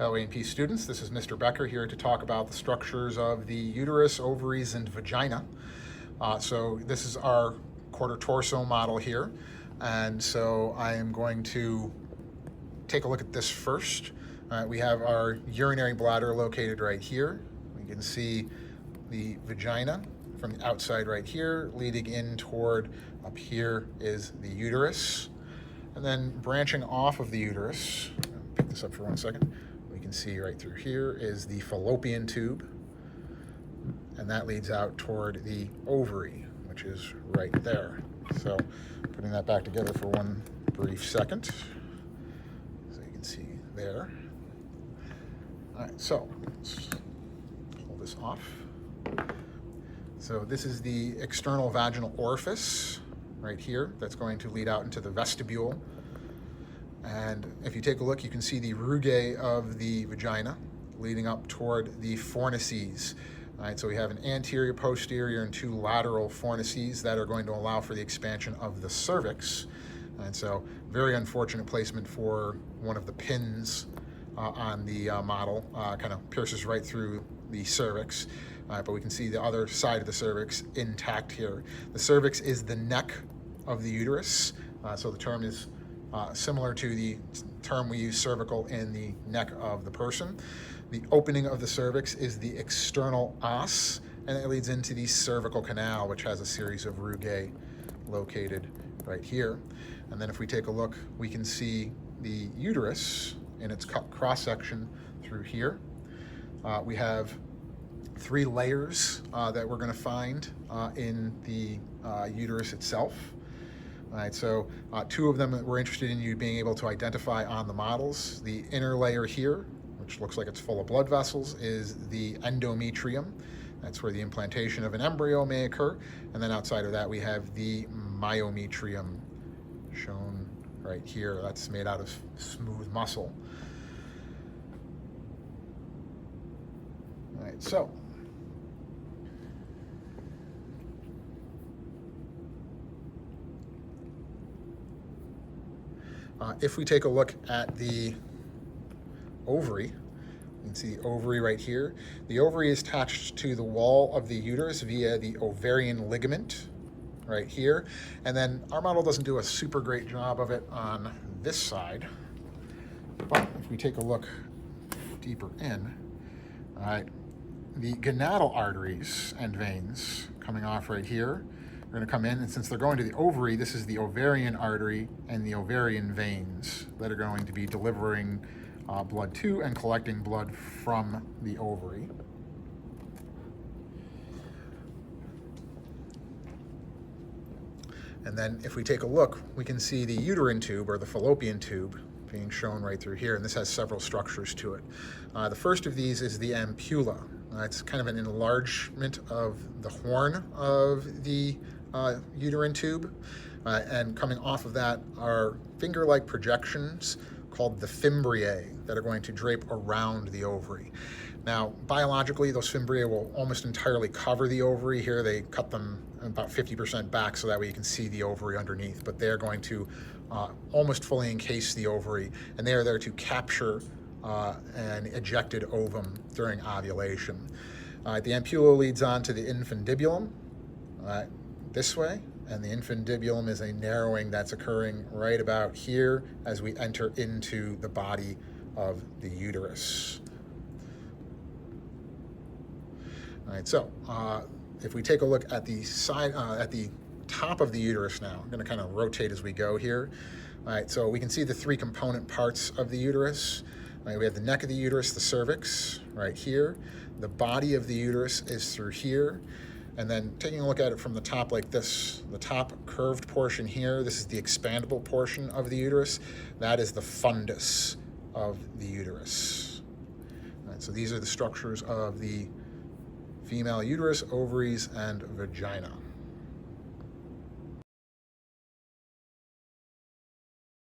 Hello A&P students, this is Mr. Becker here to talk about the structures of the uterus, ovaries, and vagina. So this is our quarter torso model here, and so I am going to take a look at this first. We have our urinary bladder located right here. We can see the vagina from the outside right here, leading in toward up here is the uterus. And then branching off of the uterus, pick this up for 1 second, we can see right through here is the fallopian tube, and that leads out toward the ovary, which is right there. So putting that back together for one brief second, so you can see there. All right, so let's pull this off. So this is the external vaginal orifice right here that's going to lead out into the vestibule. And if you take a look, you can see the rugae of the vagina leading up toward the fornices. All right, so we have an anterior, posterior, and two lateral fornices that are going to allow for the expansion of the cervix. And so very unfortunate placement for one of the pins on the model, kind of pierces right through the cervix. But we can see the other side of the cervix intact here. The cervix is the neck of the uterus, so the term is similar to the term we use cervical in the neck of the person. The opening of the cervix is the external os, and it leads into the cervical canal, which has a series of rugae located right here. And then if we take a look, we can see the uterus in its cross-section through here. We have three layers that we're going to find in the uterus itself. All right, so two of them that we're interested in you being able to identify on the models. The inner layer here, which looks like it's full of blood vessels, is the endometrium. That's where the implantation of an embryo may occur. And then outside of that, we have the myometrium shown right here. That's made out of smooth muscle. All right, so if we take a look at the ovary, you can see the ovary right here. The ovary is attached to the wall of the uterus via the ovarian ligament right here. And then our model doesn't do a super great job of it on this side. But if we take a look deeper in, all right, the gonadal arteries and veins coming off right here are going to come in, and since they're going to the ovary, this is the ovarian artery and the ovarian veins that are going to be delivering blood to and collecting blood from the ovary. And then if we take a look, we can see the uterine tube or the fallopian tube being shown right through here, and this has several structures to it. The first of these is the ampulla. It's kind of an enlargement of the horn of the uterine tube, and coming off of that are finger-like projections called the fimbriae that are going to drape around the ovary. Now, biologically, those fimbriae will almost entirely cover the ovary. Here they cut them about 50% back so that way you can see the ovary underneath, but they're going to almost fully encase the ovary, and they are there to capture an ejected ovum during ovulation. The ampulla leads on to the infundibulum this way, and the infundibulum is a narrowing that's occurring right about here as we enter into the body of the uterus. All right, so if we take a look at the side, at the top of the uterus now, I'm going to kind of rotate as we go here. All right, so we can see the three component parts of the uterus. All right, we have the neck of the uterus, the cervix, right here. The body of the uterus is through here. And then taking a look at it from the top like this, the top curved portion here, this is the expandable portion of the uterus. That is the fundus of the uterus. All right, so these are the structures of the female uterus, ovaries, and vagina.